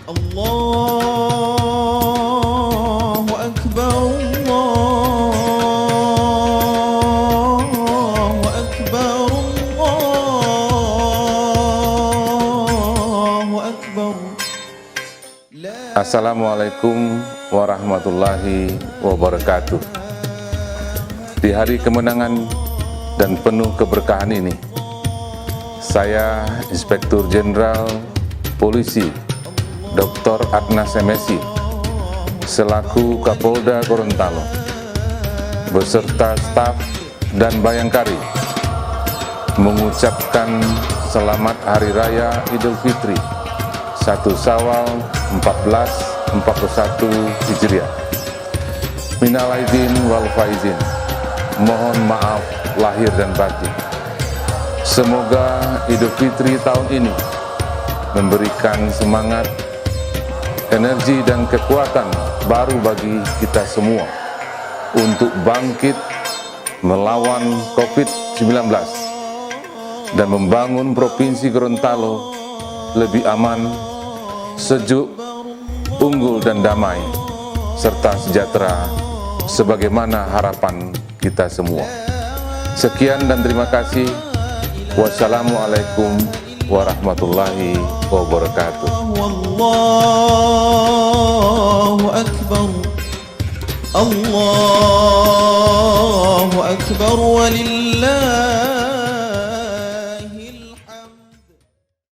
Allahu Akbar, Allahu Akbar, Allahu Akbar. Assalamualaikum warahmatullahi wabarakatuh. Di hari kemenangan dan penuh keberkahan ini, saya Inspektur Jenderal Polisi Dr. Adnas MSI selaku Kapolda Gorontalo beserta staf dan Bayangkari mengucapkan selamat Hari Raya Idul Fitri 1 Syawal 1441 Hijriah. Minal aidin wal faizin. Mohon maaf lahir dan batin. Semoga Idul Fitri tahun ini memberikan semangat, energi dan kekuatan baru bagi kita semua untuk bangkit melawan COVID-19 dan membangun Provinsi Gorontalo lebih aman, sejuk, unggul dan damai, serta sejahtera sebagaimana harapan kita semua. Sekian dan terima kasih. Wassalamualaikum warahmatullahi wabarakatuh. Allahu Akbar, Allahu Akbar, walillah.